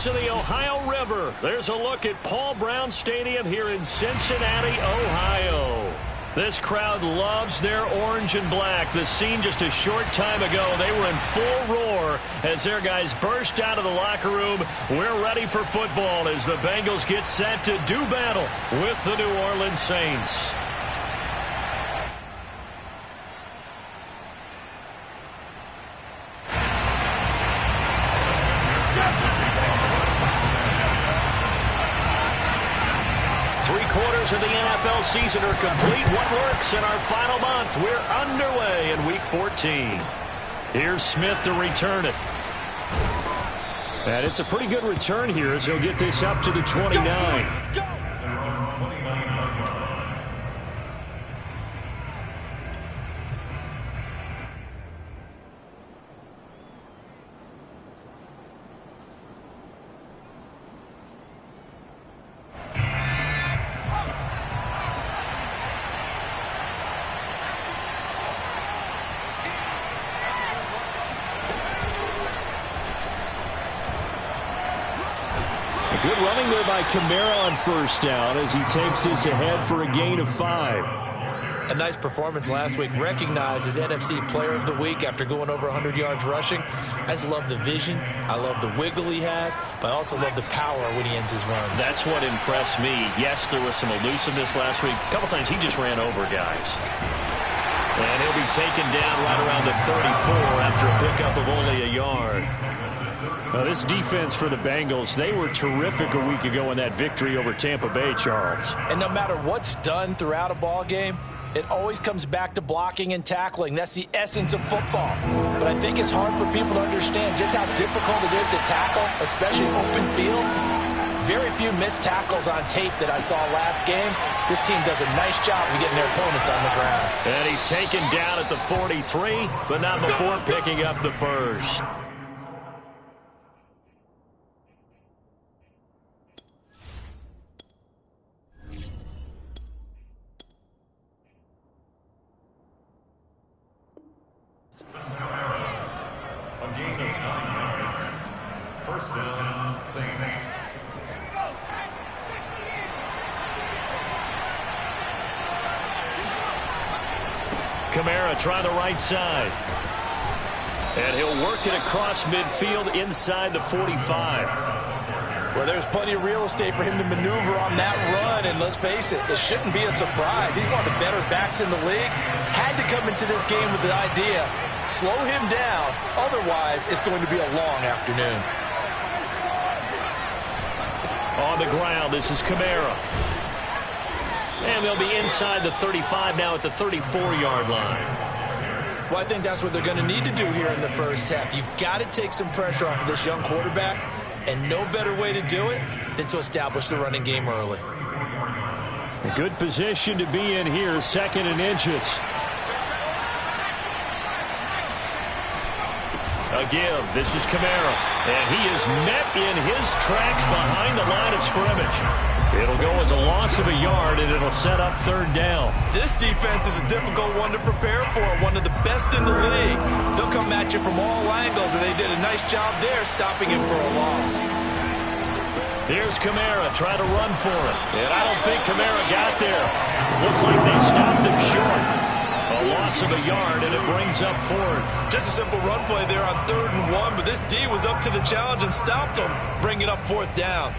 banks of the Ohio River. There's a look at Paul Brown Stadium here in Cincinnati, Ohio. This crowd loves their orange and black. The scene just a short time ago, they were in full roar as their guys burst out of the locker room. We're ready for football as the Bengals get set to do battle with the New Orleans Saints. Of the NFL season are complete. What works in our final month? We're underway in Week 14. Here's Smith to return it. And it's a pretty good return here as he'll get this up to the 29. Let's go. Good running there by Kamara on first down as he takes this ahead for a gain of 5. A nice performance last week. Recognized as NFC Player of the Week after going over 100 yards rushing. I just love the vision. I love the wiggle he has, but I also love the power when he ends his runs. That's what impressed me. Yes, there was some elusiveness last week. A couple times he just ran over guys. And he'll be taken down right around the 34 after a pickup of only a yard. Now, this defense for the Bengals, they were terrific a week ago in that victory over Tampa Bay, Charles. And no matter what's done throughout a ball game, it always comes back to blocking and tackling. That's the essence of football. But I think it's hard for people to understand just how difficult it is to tackle, especially open field. Very few missed tackles on tape that I saw last game. This team does a nice job of getting their opponents on the ground. And he's taken down at the 43, but not before picking up the first. First down, Saints. Kamara trying the right side. And he'll work it across midfield inside the 45. Well, there's plenty of real estate for him to maneuver on that run, and let's face it, it shouldn't be a surprise. He's one of the better backs in the league. Had to come into this game with the idea, slow him down, otherwise it's going to be a long afternoon. On the ground, this is Kamara. And they'll be inside the 35 now at the 34-yard line. Well, I think that's what they're going to need to do here in the first half. You've got to take some pressure off of this young quarterback, and no better way to do it than to establish the running game early. A good position to be in here, 2nd and inches. A give. This is Kamara. And he is met in his tracks behind the line of scrimmage. It'll go as a loss of a yard, and it'll set up 3rd down. This defense is a difficult one to prepare for, one of the best in the league. They'll come at you from all angles, and they did a nice job there stopping him for a loss. Here's Kamara trying to run for it. And I don't think Kamara got there. Looks like they stopped him short. A loss of a yard, and it brings up 4th. Just a simple run play there on 3rd and 1, but this D was up to the challenge and stopped him, bringing up 4th down.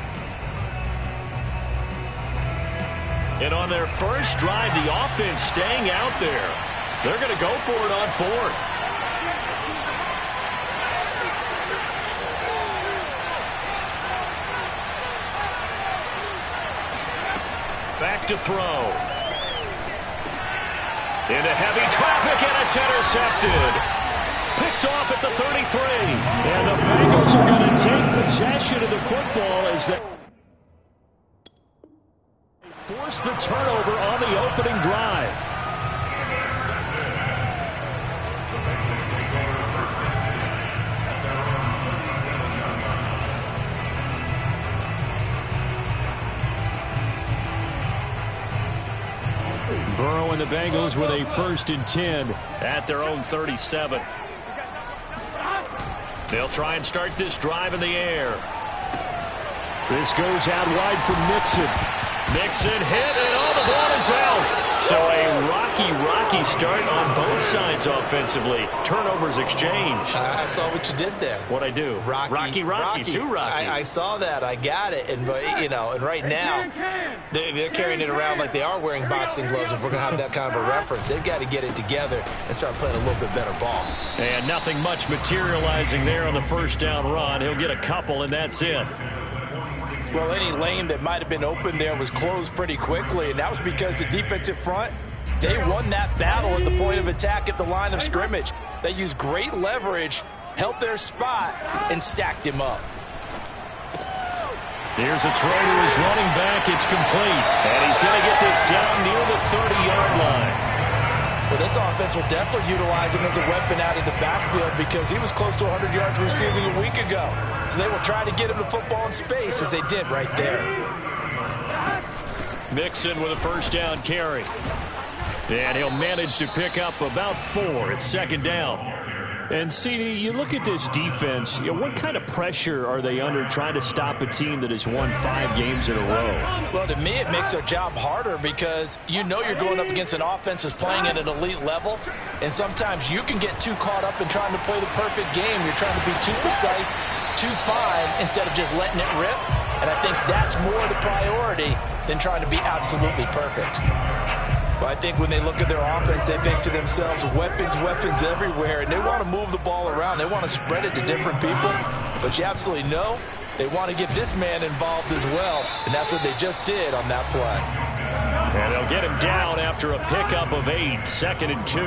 And on their first drive, the offense staying out there. They're going to go for it on 4th. Back to throw. Into heavy traffic, and it's intercepted. Picked off at the 33. And the Bengals are going to take possession of the football as they force the turnover on the opening drive. Burrow and the Bengals with a 1st and 10 at their own 37. They'll try and start this drive in the air. This goes out wide for Mixon. Mixon hit, and all the ball is out. So a rocky start on both sides offensively. Turnovers exchanged. I saw what you did there. What'd I do? Rocky. Two Rockies. I saw that. I got it. And right now, they're carrying it around like they are wearing boxing gloves. If we're going to have that kind of a reference, they've got to get it together and start playing a little bit better ball. And nothing much materializing there on the first down run. He'll get a couple, and that's it. Well, any lane that might have been open there was closed pretty quickly, and that was because the defensive front, they won that battle at the point of attack at the line of scrimmage. They used great leverage, held their spot, and stacked him up. Here's a throw to his running back. It's complete, and he's going to get this down near the 30-yard line. Well, this offense will definitely utilize him as a weapon out of the backfield because he was close to 100 yards receiving a week ago. So they will try to get him the football in space as they did right there. Mixon with a first down carry. And he'll manage to pick up about 4. It's second down. And, CD, you look at this defense, what kind of pressure are they under trying to stop a team that has won 5 games in a row? Well, to me, it makes their job harder because you're going up against an offense that's playing at an elite level, and sometimes you can get too caught up in trying to play the perfect game. You're trying to be too precise, too fine, instead of just letting it rip, and I think that's more the priority than trying to be absolutely perfect. But I think when they look at their offense, they think to themselves, weapons everywhere, and they want to move the ball around. They want to spread it to different people, but you absolutely know they want to get this man involved as well, and that's what they just did on that play. And they'll get him down after a pickup of 8, second and 2.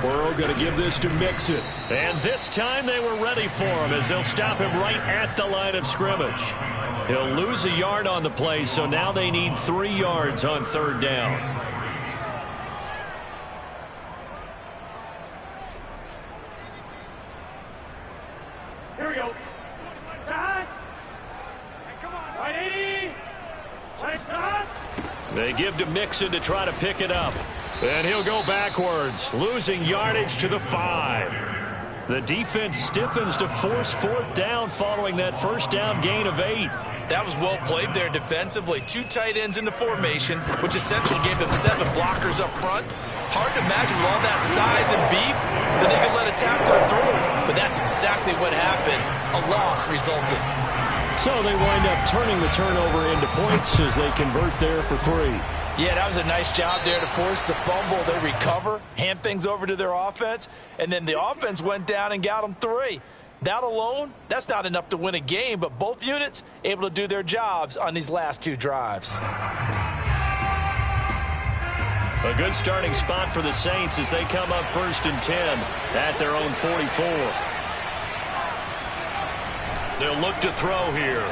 Burrow going to give this to Mixon. And this time they were ready for him as they'll stop him right at the line of scrimmage. He'll lose a yard on the play, so now they need 3 yards on third down. Here we go. They give to Mixon to try to pick it up. And he'll go backwards, losing yardage to the 5. The defense stiffens to force fourth down following that first down gain of 8. That was well played there defensively. 2 tight ends in the formation, which essentially gave them 7 blockers up front. Hard to imagine with all that size and beef that they could let a tackler through. But that's exactly what happened. A loss resulted. So they wind up turning the turnover into points as they convert there for 3. Yeah, that was a nice job there to force the fumble. They recover, hand things over to their offense, and then the offense went down and got them 3. That alone, that's not enough to win a game, but both units able to do their jobs on these last 2 drives. A good starting spot for the Saints as they come up first and 10 at their own 44. They'll look to throw here.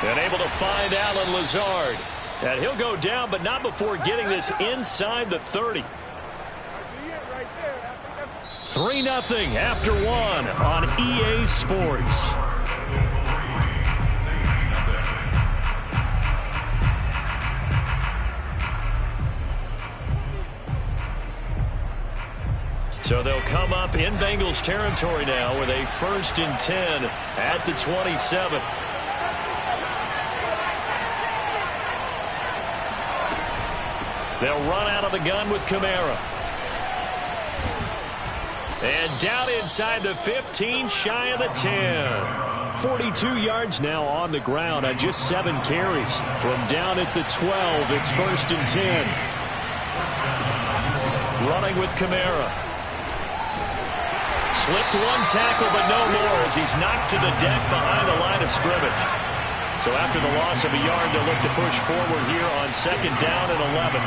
And able to find Alan Lazard. And he'll go down, but not before getting this inside the 30. 3-0 after 1 on EA Sports. So they'll come up in Bengals territory now with a first and 10 at the 27. They'll run out of the gun with Kamara. And down inside the 15, shy of the 10. 42 yards now on the ground on just 7 carries. From down at the 12, it's first and 10. Running with Kamara. Slipped 1 tackle, but no more as he's knocked to the deck behind the line of scrimmage. So after the loss of a yard, they'll look to push forward here on second down and 11.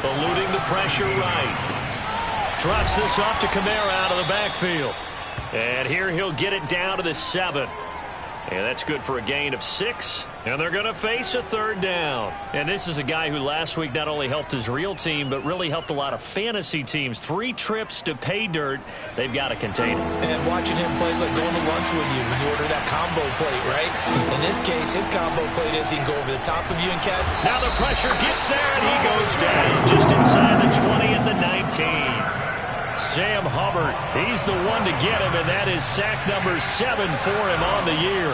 Eluding the pressure right. Drops this off to Kamara out of the backfield. And here he'll get it down to the 7. And that's good for a gain of 6. And they're going to face a third down. And this is a guy who last week not only helped his real team, but really helped a lot of fantasy teams. 3 trips to pay dirt. They've got to contain him. And watching him play is like going to lunch with you when you order that combo plate, right? In this case, his combo plate is he can go over the top of you and catch. Now the pressure gets there, and he goes down just inside the 20 at the 19. Sam Hubbard, he's the one to get him, and that is sack number 7 for him on the year.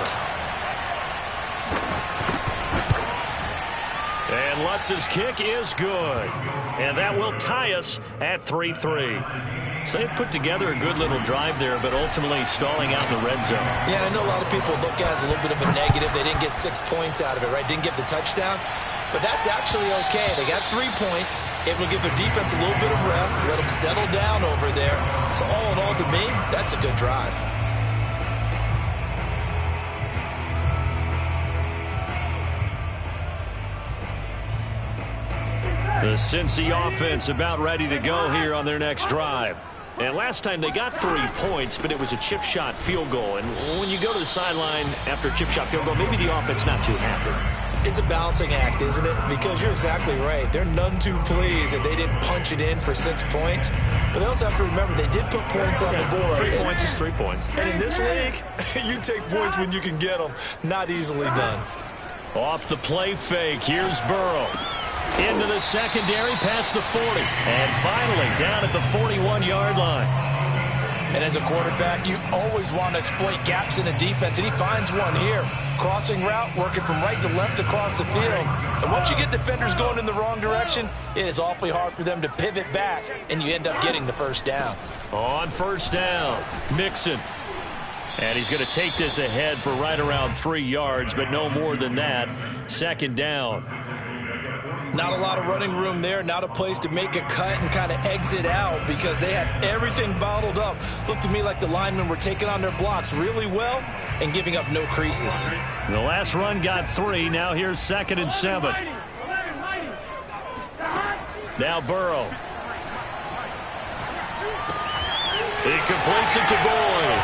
And Lutz's kick is good. And that will tie us at 3-3. So they put together a good little drive there, but ultimately stalling out in the red zone. Yeah, I know a lot of people look at it as a little bit of a negative. They didn't get 6 points out of it, right? Didn't get the touchdown. But that's actually okay. They got 3 points. It will give their defense a little bit of rest, let them settle down over there. So all in all, to me, that's a good drive. The Cincy offense about ready to go here on their next drive. And last time they got 3 points, but it was a chip shot field goal. And when you go to the sideline after a chip shot field goal, maybe the offense not too happy. It's a balancing act, isn't it? Because you're exactly right. They're none too pleased that they didn't punch it in for 6 points. But they also have to remember they did put points on the board. 3 points is 3 points. And in this league, you take points when you can get them. Not easily done. Off the play fake, here's Burrow. Into the secondary, past the 40. And finally, down at the 41-yard line. And as a quarterback, you always want to exploit gaps in the defense, and he finds one here. Crossing route, working from right to left across the field. And once you get defenders going in the wrong direction, it is awfully hard for them to pivot back, and you end up getting the first down. On first down, Mixon. And he's going to take this ahead for right around 3 yards, but no more than that. Second down. Not a lot of running room there, not a place to make a cut and kind of exit out because they had everything bottled up. Looked to me like the linemen were taking on their blocks really well and giving up no creases. The last run got 3. Now here's 2nd and 7. Now Burrow. He completes it to Boyd.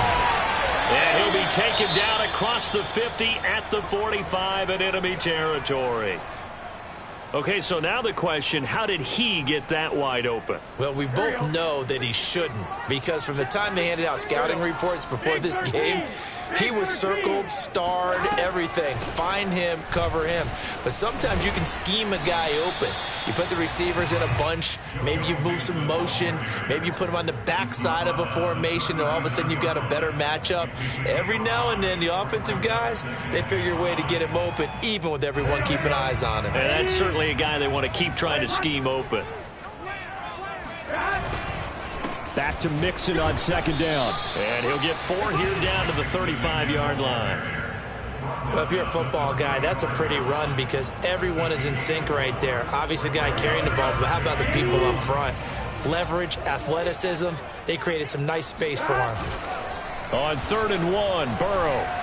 And he'll be taken down across the 50 at the 45 in enemy territory. Okay, so now the question, how did he get that wide open? Well, we both know that he shouldn't because from the time they handed out scouting reports before this game, he was circled, starred, everything. Find him, cover him. But sometimes you can scheme a guy open. You put the receivers in a bunch. Maybe you move some motion. Maybe you put them on the backside of a formation, and all of a sudden you've got a better matchup. Every now and then, the offensive guys, they figure a way to get him open, even with everyone keeping eyes on him. And that's certainly a guy they want to keep trying to scheme open. Back to Mixon on 2nd down. And he'll get 4 here down to the 35-yard line. Well, if you're a football guy, that's a pretty run because everyone is in sync right there. Obviously, the guy carrying the ball, but how about the people up front? Leverage, athleticism, they created some nice space for him. On 3rd and 1, Burrow.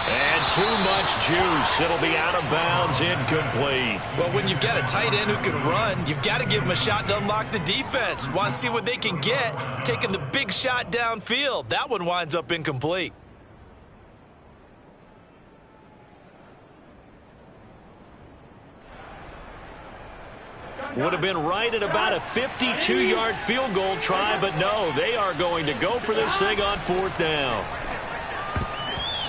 And too much juice. It'll be out of bounds, incomplete. Well, when you've got a tight end who can run, you've got to give him a shot to unlock the defense. Want to see what they can get, taking the big shot downfield. That one winds up incomplete. Would have been right at about a 52-yard field goal try, but no, they are going to go for this thing on 4th down.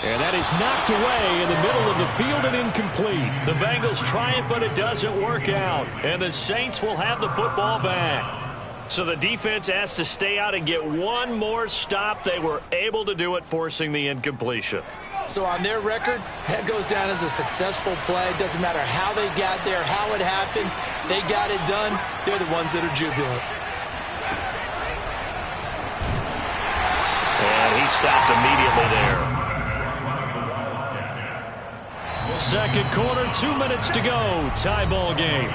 And that is knocked away in the middle of the field and incomplete. The Bengals try it, but it doesn't work out. And the Saints will have the football back. So the defense has to stay out and get one more stop. They were able to do it, forcing the incompletion. So on their record, that goes down as a successful play. Doesn't matter how they got there, how it happened. They got it done. They're the ones that are jubilant. And he stopped immediately there. Second quarter, 2 minutes to go. Tie ball game.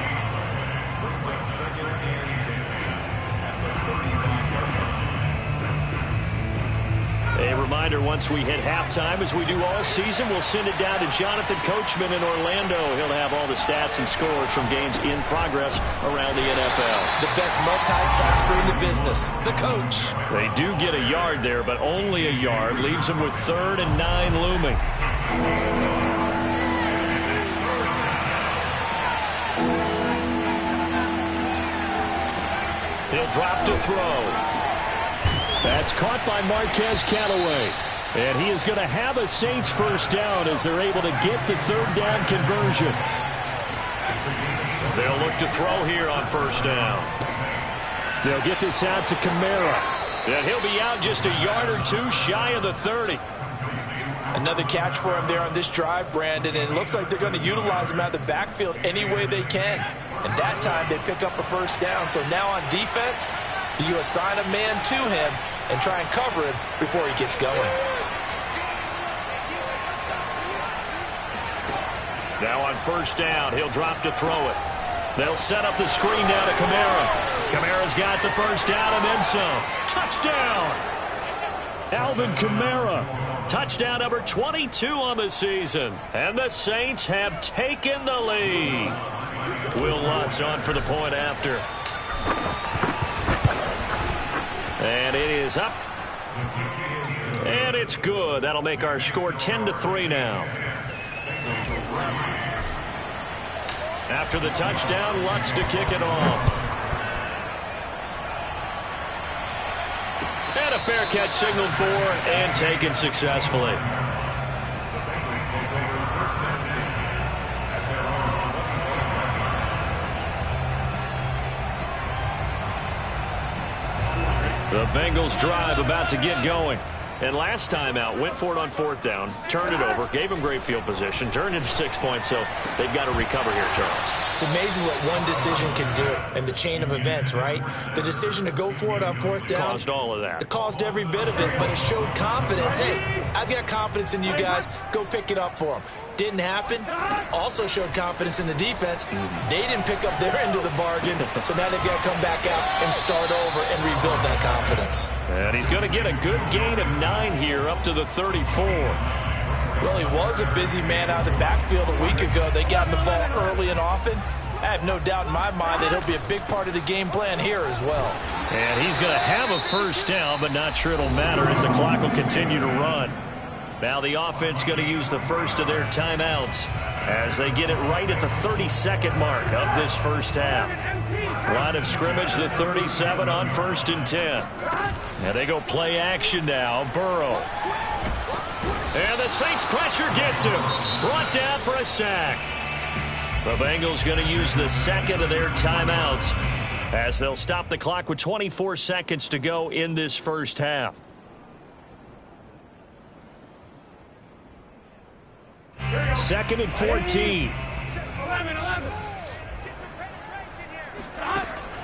A reminder, once we hit halftime, as we do all season, we'll send it down to Jonathan Coachman in Orlando. He'll have all the stats and scores from games in progress around the NFL. The best multitasker in the business, the coach. They do get a yard there, but only a yard. Leaves them with 3rd and 9 looming. He'll drop to throw. That's caught by Marquez Callaway. And he is going to have a Saints first down as they're able to get the 3rd down conversion. They'll look to throw here on 1st down. They'll get this out to Kamara. And he'll be out just a yard or two shy of the 30. Another catch for him there on this drive, Brandon, and it looks like they're going to utilize him out of the backfield any way they can. And that time they pick up a first down. So now on defense, do you assign a man to him and try and cover him before he gets going? Now on first down, he'll drop to throw it. They'll set up the screen now to Kamara. Kamara's got the first down and then some. Touchdown! Alvin Kamara. Touchdown number 22 on the season. And the Saints have taken the lead. Will Lutz on for the point after. And it is up. And it's good. That'll make our score 10-3 now. After the touchdown, Lutz to kick it off. And a fair catch signaled for and taken successfully. The Bengals drive about to get going. And last time out, went for it on fourth down, turned it over, gave them great field position, turned into 6 points, so they've got to recover here, Charles. It's amazing what one decision can do in the chain of events, right? The decision to go for it on fourth down. Caused all of that. It caused every bit of it, but it showed confidence. Hey, I've got confidence in you guys. Go pick it up for them. Didn't happen. Also showed confidence in the defense. They didn't pick up their end of the bargain, so now they've got to come back out and start over and rebuild that confidence. And he's going to get a good gain of 9 here up to the 34. Well, he was a busy man out of the backfield a week ago. They got him the ball early and often. I have no doubt in my mind that he'll be a big part of the game plan here as well. And he's going to have a first down, but not sure it'll matter as the clock will continue to run. Now the offense going to use the first of their timeouts as they get it right at the 32nd mark of this first half. Line of scrimmage, the 37 on 1st and 10. And they go play action now. Burrow. And the Saints pressure gets him. Brought down for a sack. The Bengals going to use the second of their timeouts as they'll stop the clock with 24 seconds to go in this first half. Second and 14.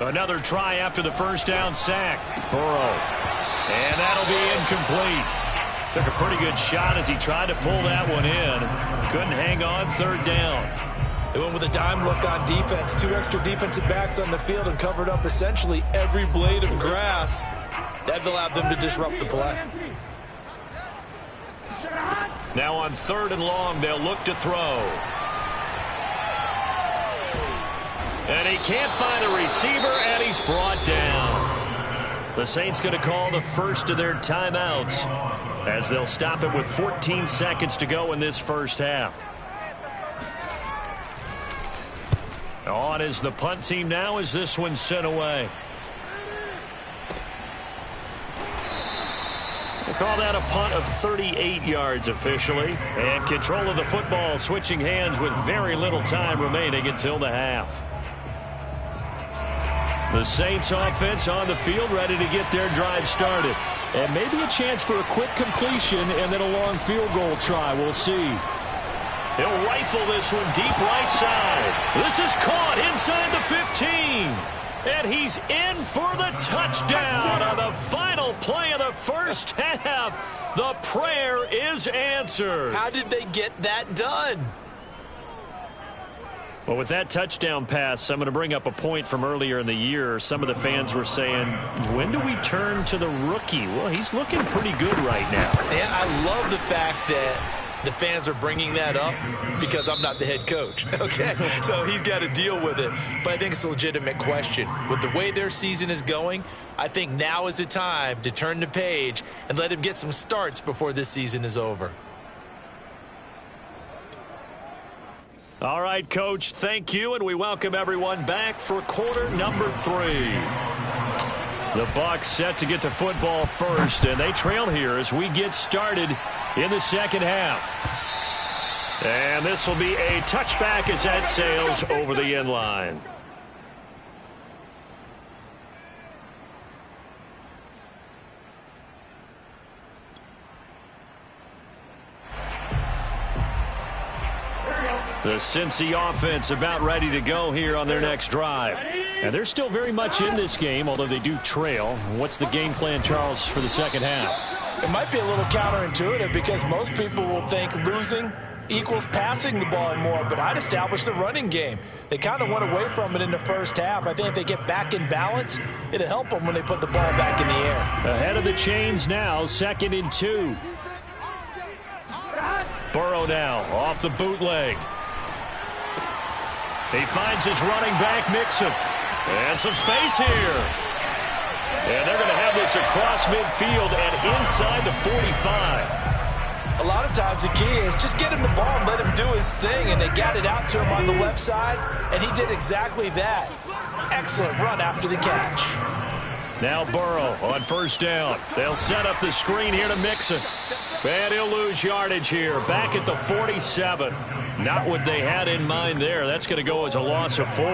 Another try after the first down sack. Burrow. And that'll be incomplete. Took a pretty good shot as he tried to pull that one in. Couldn't hang on third down. They went with a dime look on defense. 2 extra defensive backs on the field and covered up essentially every blade of grass. That allowed them to disrupt the play. Now on 3rd and long, they'll look to throw. And he can't find a receiver, and he's brought down. The Saints going to call the first of their timeouts as they'll stop it with 14 seconds to go in this first half. On is the punt team now as this one's sent away. We'll call that a punt of 38 yards officially. And control of the football switching hands with very little time remaining until the half. The Saints offense on the field ready to get their drive started. And maybe a chance for a quick completion and then a long field goal try. We'll see. He'll rifle this one deep right side. This is caught inside the 15. And he's in for the touchdown on the final play of the first half. The prayer is answered. How did they get that done? Well, with that touchdown pass, I'm going to bring up a point from earlier in the year. Some of the fans were saying, when do we turn to the rookie? Well, he's looking pretty good right now. And I love the fact that the fans are bringing that up because I'm not the head coach, okay? So he's got to deal with it. But I think it's a legitimate question. With the way their season is going, I think now is the time to turn the page and let him get some starts before this season is over. All right, Coach, thank you, and we welcome everyone back for quarter number 3. The Bucs set to get the football first, and they trail here as we get started in the second half. And this will be a touchback as that sails over the end line. The Cincy offense about ready to go here on their next drive. And they're still very much in this game, although they do trail. What's the game plan, Charles, for the second half? It might be a little counterintuitive because most people will think losing equals passing the ball more, but I'd establish the running game. They kind of went away from it in the first half. I think if they get back in balance, it'll help them when they put the ball back in the air. Ahead of the chains now, 2nd and 2. Burrow now off the bootleg. He finds his running back, Mixon. And some space here. And they're going to have this across midfield and inside the 45. A lot of times the key is just get him the ball and let him do his thing, and they got it out to him on the left side, and he did exactly that. Excellent run after the catch. Now Burrow on first down. They'll set up the screen here to Mixon. And he'll lose yardage here. Back at the 47. Not what they had in mind there. That's going to go as a loss of 4.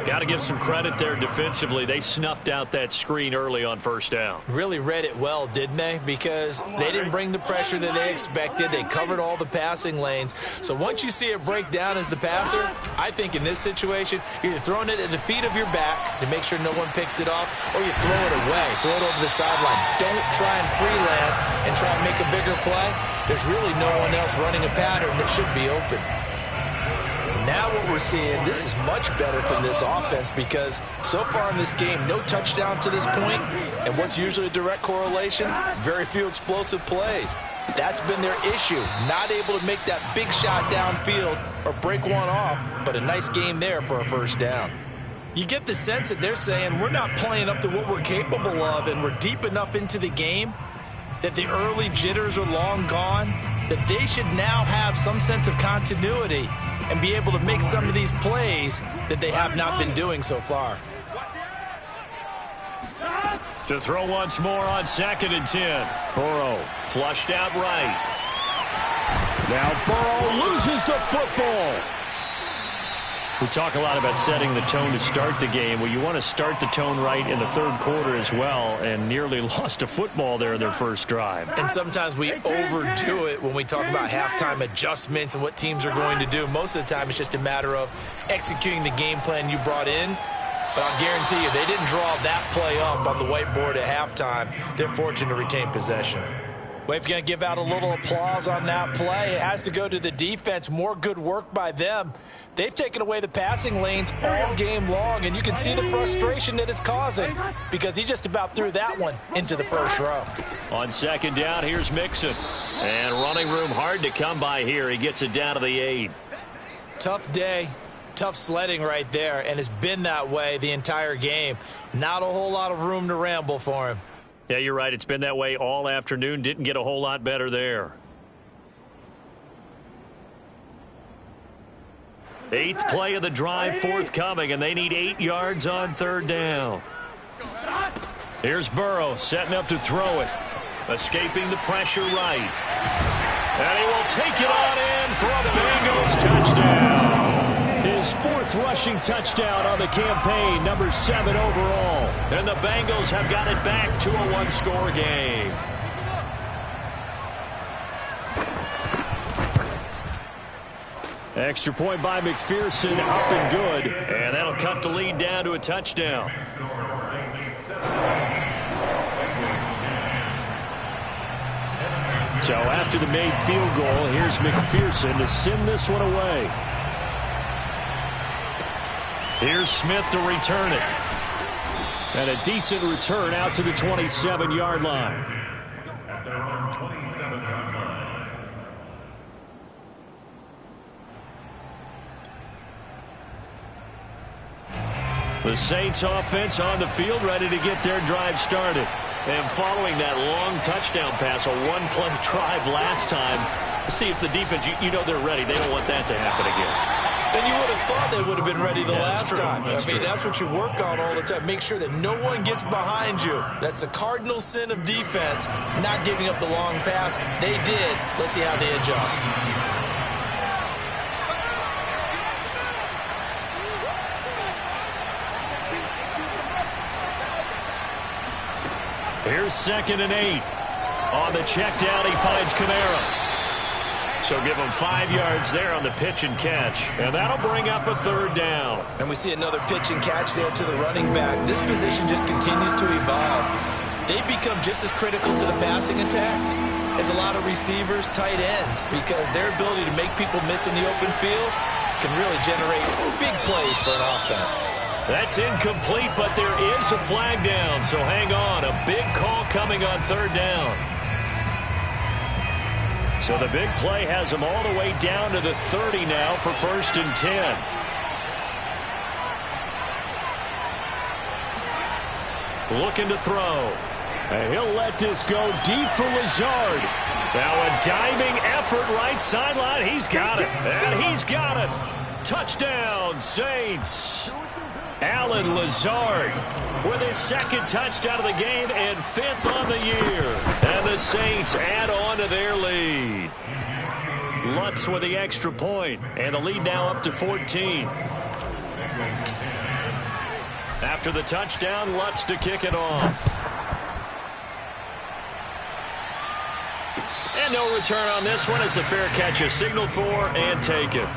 Got to give some credit there defensively. They snuffed out that screen early on first down. Really read it well, didn't they? Because they didn't bring the pressure that they expected. They covered all the passing lanes. So once you see it break down as the passer, I think in this situation, you're either throwing it at the feet of your back to make sure no one picks it off, or you throw it away. Throw it over the sideline. Don't try and freelance and try and make a bigger play. There's really no one else running a pattern that should be open. Now what we're seeing, this is much better from this offense because so far in this game, no touchdown to this point, and what's usually a direct correlation, very few explosive plays. That's been their issue, not able to make that big shot downfield or break one off, but a nice game there for a first down. You get the sense that they're saying we're not playing up to what we're capable of, and we're deep enough into the game that the early jitters are long gone, that they should now have some sense of continuity and be able to make some of these plays that they have not been doing so far. To throw once more on 2nd and 10. Burrow flushed out right. Now Burrow loses the football. We talk a lot about setting the tone to start the game. Well, you want to start the tone right in the third quarter as well, and nearly lost a football there in their first drive. And sometimes we overdo it when we talk about halftime adjustments and what teams are going to do. Most of the time it's just a matter of executing the game plan you brought in. But I'll guarantee you, they didn't draw that play up on the whiteboard at halftime. They're fortunate to retain possession. We're going to give out a little applause on that play. It has to go to the defense. More good work by them. They've taken away the passing lanes all game long, and you can see the frustration that it's causing because he just about threw that one into the first row. On 2nd down, here's Mixon. And running room hard to come by here. He gets it down to the 8. Tough day. Tough sledding right there, and it's been that way the entire game. Not a whole lot of room to ramble for him. Yeah, you're right. It's been that way all afternoon. Didn't get a whole lot better there. 8th play of the drive forthcoming, and they need 8 yards on 3rd down. Here's Burrow setting up to throw it. Escaping the pressure right. And he will take it on in for a Bengals touchdown. His 4th rushing touchdown on the campaign, number 7 overall. And the Bengals have got it back to a 1-score game. Extra point by McPherson, up and good. And that'll cut the lead down to a touchdown. So after the made field goal, here's McPherson to send this one away. Here's Smith to return it. And a decent return out to the 27-yard line. At their own 27-yard line. The Saints offense on the field ready to get their drive started. And following that long touchdown pass, a one-play drive last time, see if the defense, you know they're ready. They don't want that to happen again. Then you would have thought they would have been ready the last time. That's I mean, that's what you work on all the time. Make sure that no one gets behind you. That's the cardinal sin of defense, not giving up the long pass. They did. Let's see how they adjust. Here's 2nd and 8. On the check down, he finds Kamara. So give him 5 yards there on the pitch and catch. And that'll bring up a 3rd down. And we see another pitch and catch there to the running back. This position just continues to evolve. They become just as critical to the passing attack as a lot of receivers, tight ends, because their ability to make people miss in the open field can really generate big plays for an offense. That's incomplete, but there is a flag down, so hang on. A big call coming on 3rd down. So the big play has them all the way down to the 30 now for 1st and 10. Looking to throw. And he'll let this go deep for Lazard. Now a diving effort right sideline. He's got it. And he's got it. Touchdown, Saints. Alan Lazard with his 2nd touchdown of the game and 5th on the year. And the Saints add on to their lead. Lutz with the extra point, and the lead now up to 14. After the touchdown, Lutz to kick it off. And no return on this one as the fair catch is signaled for and taken.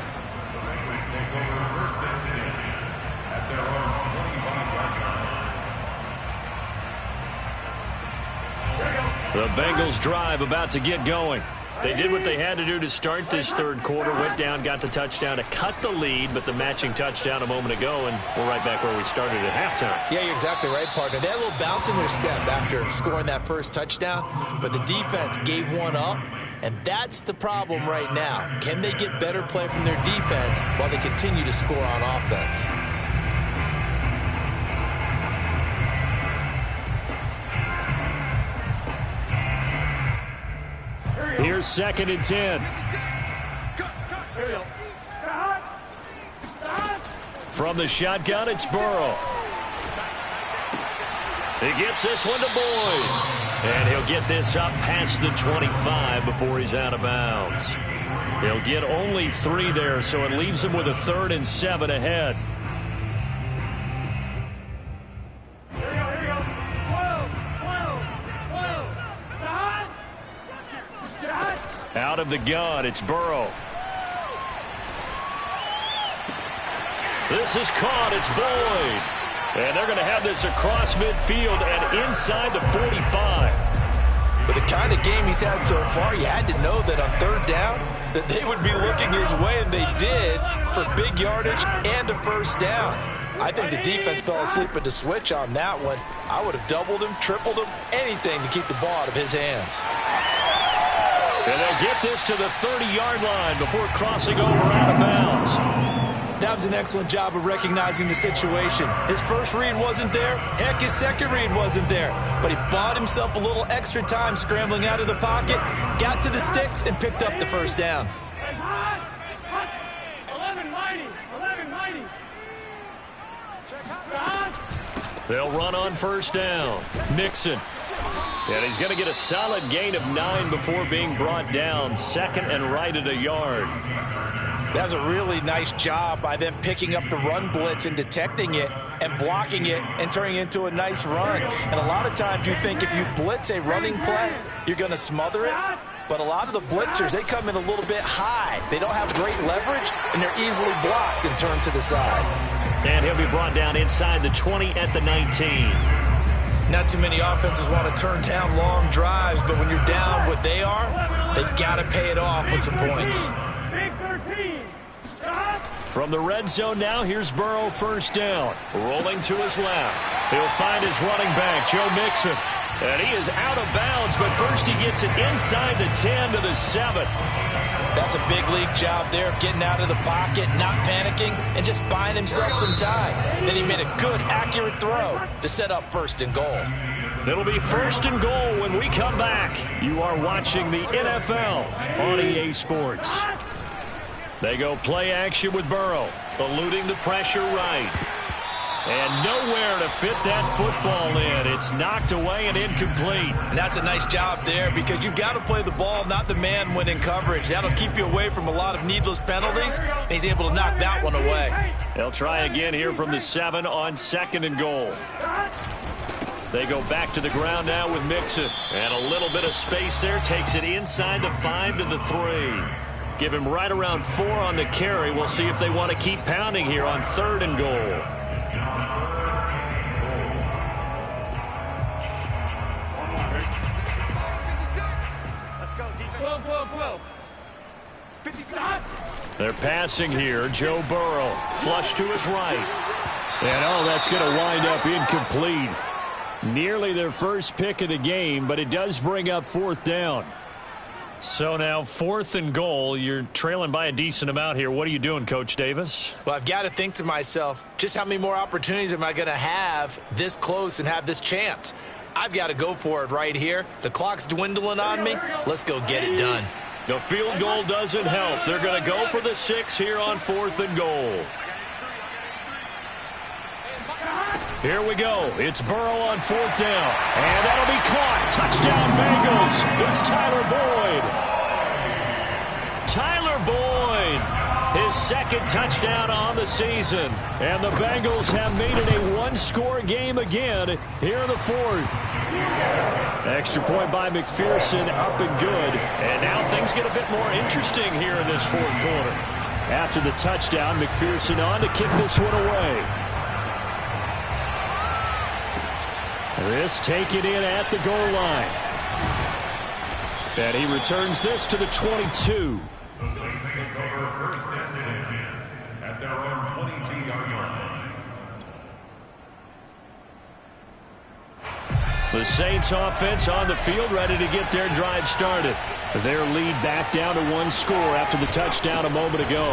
The Bengals drive about to get going. They did what they had to do to start this 3rd quarter. Went down, got the touchdown to cut the lead, but the matching touchdown a moment ago, and we're right back where we started at halftime. Yeah, you're exactly right, partner. They had a little bounce in their step after scoring that first touchdown, but the defense gave one up, and that's the problem right now. Can they get better play from their defense while they continue to score on offense? Here's 2nd and 10. From the shotgun, it's Burrow. He gets this one to Boyd. And he'll get this up past the 25 before he's out of bounds. He'll get only 3 there, so it leaves him with a 3rd and 7 ahead. Out of the gun, it's Burrow. This is caught, it's Boyd. And they're going to have this across midfield and inside the 45. With the kind of game he's had so far, you had to know that on 3rd down that they would be looking his way, and they did, for big yardage and a 1st down. I think the defense fell asleep at the switch on that one. I would have doubled him, tripled him, anything to keep the ball out of his hands. And they'll get this to the 30-yard line before crossing over out of bounds. That was an excellent job of recognizing the situation. His first read wasn't there. Heck, his second read wasn't there. But he bought himself a little extra time scrambling out of the pocket, got to the sticks, and picked up the 1st down. 11-90. They'll run on 1st down. Mixon. And he's going to get a solid gain of 9 before being brought down. 2nd and right at a yard. That's a really nice job by them picking up the run blitz and detecting it and blocking it and turning it into a nice run. And a lot of times you think if you blitz a running play, you're going to smother it. But a lot of the blitzers, they come in a little bit high. They don't have great leverage, and they're easily blocked and turned to the side. And he'll be brought down inside the 20 at the 19. Not too many offenses want to turn down long drives, but when you're down what they are, they've got to pay it off with some points. From the red zone now, here's Burrow 1st down. Rolling to his left. He'll find his running back, Joe Mixon. And he is out of bounds, but first he gets it inside the 10 to the 7. That's a big league job there of getting out of the pocket, not panicking, and just buying himself some time. Then he made a good, accurate throw to set up 1st and goal. It'll be 1st and goal when we come back. You are watching the NFL on EA Sports. They go play action with Burrow, eluding the pressure right. And nowhere to fit that football in. It's knocked away and incomplete. And that's a nice job there because you've got to play the ball, not the man when in coverage. That'll keep you away from a lot of needless penalties, and he's able to knock that one away. They'll try again here from the 7 on 2nd and goal. They go back to the ground now with Mixon. And a little bit of space there takes it inside the 5 to the 3. Give him right around 4 on the carry. We'll see if they want to keep pounding here on 3rd and goal. Let's go, defense. 12, 12, 12. 55. They're passing here. Joe Burrow. Flush to his right. And, that's going to wind up incomplete. Nearly their first pick of the game, but it does bring up 4th down. So now 4th and goal. You're trailing by a decent amount here. What are you doing, Coach Davis? Well, I've got to think to myself, just how many more opportunities am I going to have this close and have this chance? I've got to go for it right here. The clock's dwindling on me. Let's go get it done. The field goal doesn't help. They're going to go for the 6 here on 4th and goal. Here we go. It's Burrow on 4th down. And that'll be caught. Touchdown, Bengals. It's Tyler Boyd. Tyler Boyd. His 2nd touchdown on the season. And the Bengals have made it a 1-score game again here in the 4th. Extra point by McPherson, up and good. And now things get a bit more interesting here in this 4th quarter. After the touchdown, McPherson on to kick this one away. This taken in at the goal line. And he returns this to the 22. The Saints take over 1st and 10 at their own 22-yard line. The Saints offense on the field, ready to get their drive started. Their lead back down to 1 score after the touchdown a moment ago.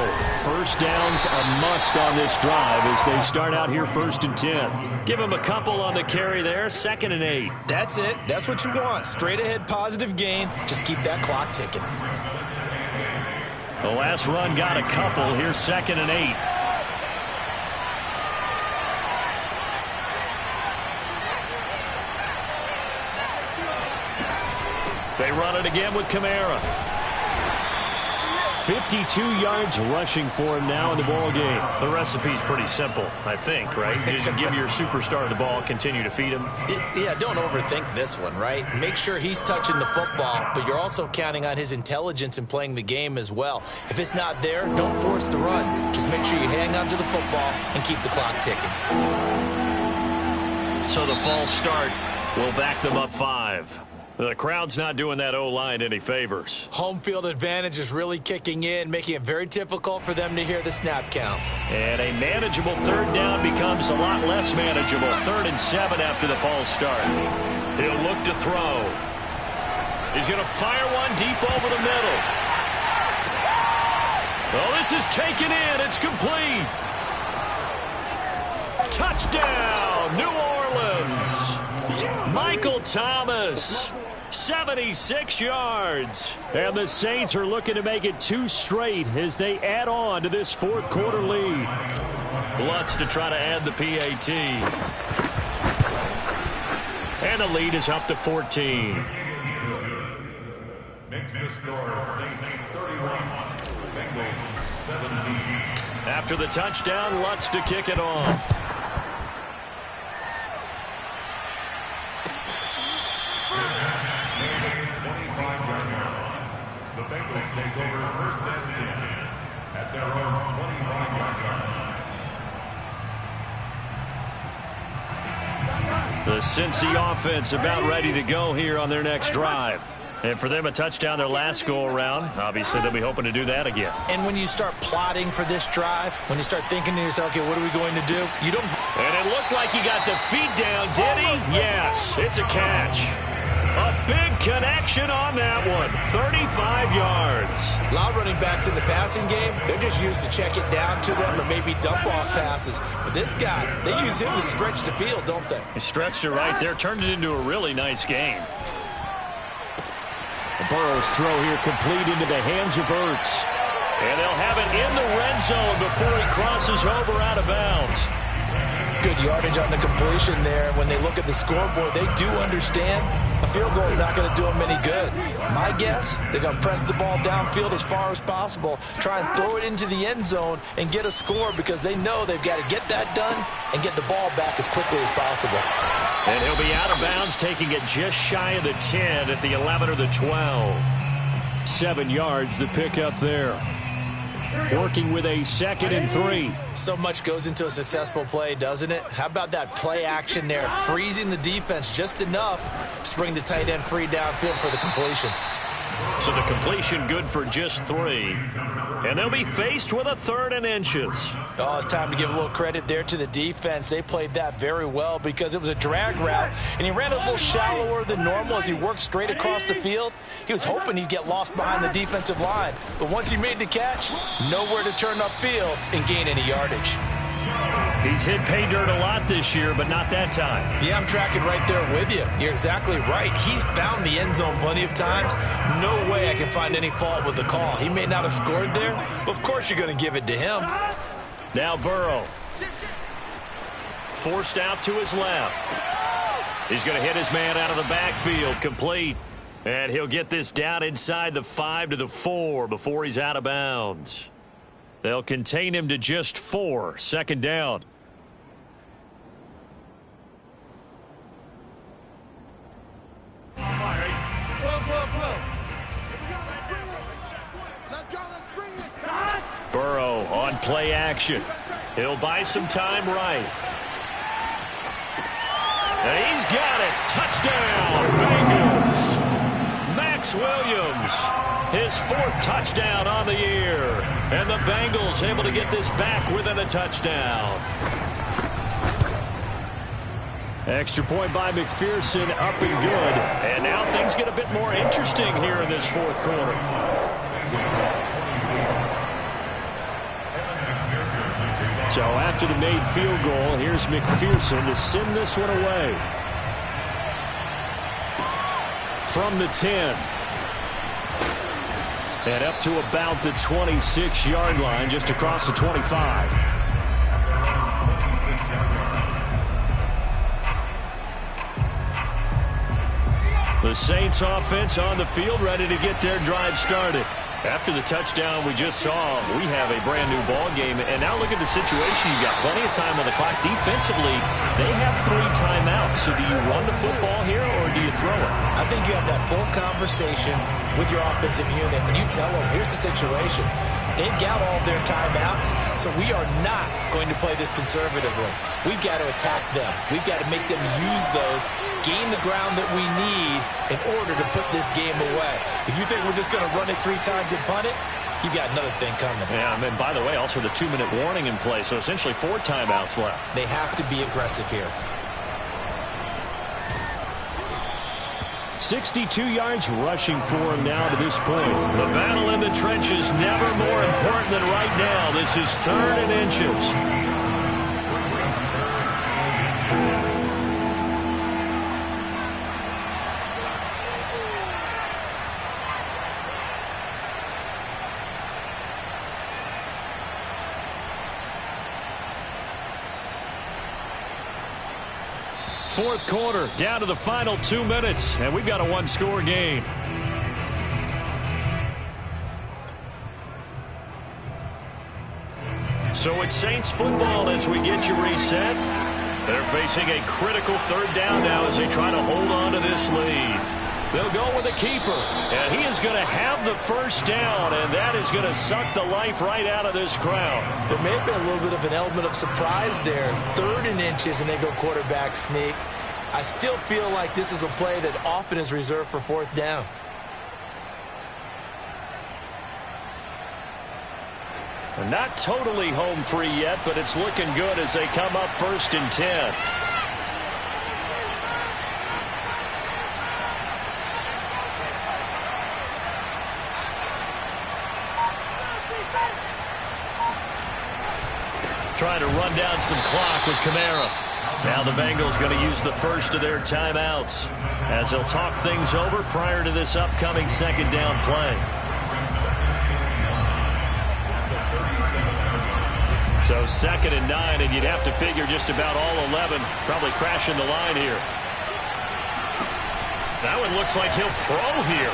1st down's a must on this drive as they start out here 1st and 10. Give them a couple on the carry there, 2nd and 8. That's it. That's what you want. Straight ahead positive gain. Just keep that clock ticking. The last run got a couple. Here's 2nd and 8. They run it again with Kamara. 52 yards rushing for him now in the ball game. The recipe's pretty simple, I think, right? You just give your superstar the ball, continue to feed him. Yeah, don't overthink this one, right? Make sure he's touching the football, but you're also counting on his intelligence in playing the game as well. If it's not there, don't force the run. Just make sure you hang on to the football and keep the clock ticking. So the false start will back them up 5. The crowd's not doing that O-line any favors. Home field advantage is really kicking in, making it very difficult for them to hear the snap count. And a manageable 3rd down becomes a lot less manageable. 3rd and 7 after the false start. He'll look to throw. He's going to fire one deep over the middle. Oh, this is taken in. It's complete. Touchdown, New Orleans. Michael Thomas. 76 yards. And the Saints are looking to make it 2 straight as they add on to this 4th quarter lead. Lutz to try to add the PAT. And the lead is up to 14. Makes the score Saints 31, Bengals 17. After the touchdown, Lutz to kick it off. The Bengals take over 1st and 10 at their own 25-yard line. The Cincy offense about ready to go here on their next drive. And for them, a touchdown their last go-around. Obviously, they'll be hoping to do that again. And when you start plotting for this drive, when you start thinking to yourself, okay, what are we going to do? You don't... And it looked like he got the feet down, did he? Yes, it's a catch. A big connection on that one. 35 yards. A lot of running backs in the passing game, they're just used to check it down to them or maybe dump off passes. But this guy, they use him to stretch the field, don't they? He stretched it right there, turned it into a really nice game. Burrow's throw here complete into the hands of Ertz. And they'll have it in the red zone before he crosses over out of bounds. Good yardage on the completion there. When they look at the scoreboard, they do understand a field goal is not going to do them any good. My guess, they're going to press the ball downfield as far as possible, try and throw it into the end zone and get a score because they know they've got to get that done and get the ball back as quickly as possible. And he'll be out of bounds, taking it just shy of the 10 at the 11 or the 12. 7 yards, the pickup there. Working with a 2nd and 3. So much goes into a successful play, doesn't it? How about that play action there? Freezing the defense just enough to bring the tight end free downfield for the completion. So the completion good for just 3. And they'll be faced with a 3rd and inches. Oh, it's time to give a little credit there to the defense. They played that very well because it was a drag route, and he ran a little shallower than normal as he worked straight across the field. He was hoping he'd get lost behind the defensive line, but once he made the catch, nowhere to turn upfield and gain any yardage. He's hit pay dirt a lot this year, but not that time. Yeah, I'm tracking right there with you. You're exactly right. He's found the end zone plenty of times. No way I can find any fault with the call. He may not have scored there, but of course you're going to give it to him. Now Burrow. Forced out to his left. He's going to hit his man out of the backfield. Complete. And he'll get this down inside the 5 to the 4 before he's out of bounds. They'll contain him to just 4. 2nd down. Burrow on play action. He'll buy some time right. And he's got it. Touchdown, Bengals. Max Williams, his 4th touchdown on the year. And the Bengals able to get this back within a touchdown. Extra point by McPherson, up and good. And now things get a bit more interesting here in this 4th quarter. So after the made field goal, here's McPherson to send this one away. From the 10. And up to about the 26-yard line, just across the 25. The Saints offense on the field, ready to get their drive started. After the touchdown we just saw, we have a brand new ball game. And now look at the situation. You've got plenty of time on the clock. Defensively, they have 3 timeouts. So do you run the football here or do you throw it? I think you have that full conversation with your offensive unit, and you tell them, here's the situation. They've got all their timeouts, so we are not going to play this conservatively. We've got to attack them. We've got to make them use those, gain the ground that we need in order to put this game away. If you think we're just going to run it 3 times and punt it, you've got another thing coming. Yeah, and by the way, also the 2-minute warning in play, so essentially 4 timeouts left. They have to be aggressive here. 62 yards rushing for him now to this point. The battle in the trenches never more important than right now. This is 3rd and inches. Fourth quarter, down to the final 2 minutes, and we've got a 1-score game. So it's Saints football as we get you reset. They're facing a critical 3rd down now as they try to hold on to this lead. They'll go with a keeper, and he is going to have the 1st down, and that is going to suck the life right out of this crowd. There may have been a little bit of an element of surprise there. 3rd and inches, and they go quarterback sneak. I still feel like this is a play that often is reserved for 4th down. Not totally home free yet, but it's looking good as they come up 1st and 10. Trying to run down some clock with Kamara. Now the Bengals going to use the 1st of their timeouts as they'll talk things over prior to this upcoming 2nd down play. So 2nd and 9, and you'd have to figure just about all 11 probably crashing the line here. That one looks like he'll throw here.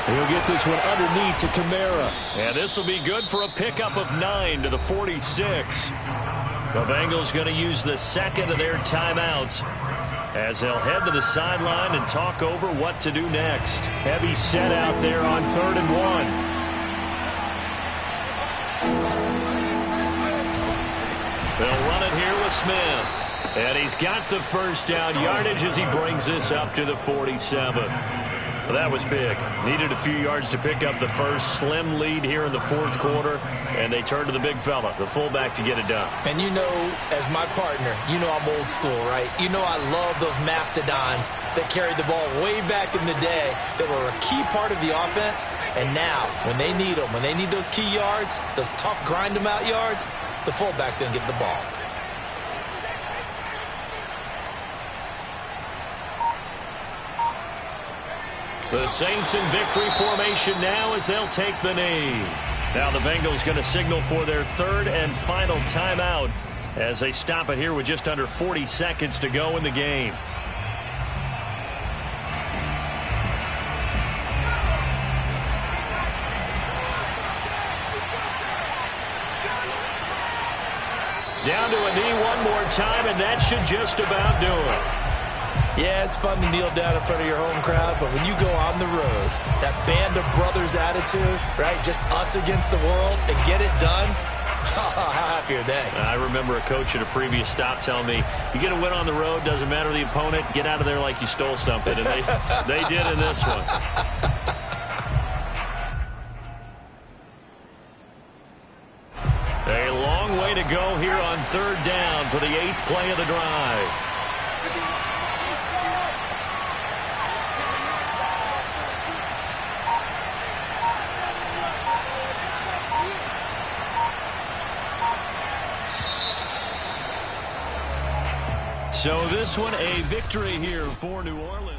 He'll get this one underneath to Kamara. And this will be good for a pickup of 9 to the 46. The Bengals going to use the second of their timeouts as they'll head to the sideline and talk over what to do next. Heavy set out there on 3rd and 1. They'll run it here with Smith. And he's got the first down yardage as he brings this up to the 47. Well, that was big. Needed a few yards to pick up the first. Slim lead here in the 4th quarter. And they turn to the big fella, the fullback, to get it done. And you know, as my partner, you know I'm old school, right? You know I love those mastodons that carried the ball way back in the day that were a key part of the offense. And now, when they need them, when they need those key yards, those tough grind-them-out yards, the fullback's going to get the ball. The Saints in victory formation now as they'll take the knee. Now the Bengals going to signal for their 3rd and final timeout as they stop it here with just under 40 seconds to go in the game. Down to a knee one more time, and that should just about do it. Yeah, it's fun to kneel down in front of your home crowd, but when you go on the road, that band of brothers attitude, right, just us against the world, and get it done, how happy are they? I remember a coach at a previous stop telling me, you get a win on the road, doesn't matter the opponent, get out of there like you stole something, and they did in this one. A long way to go here on 3rd down for the 8th play of the drive. So this one a victory here for New Orleans.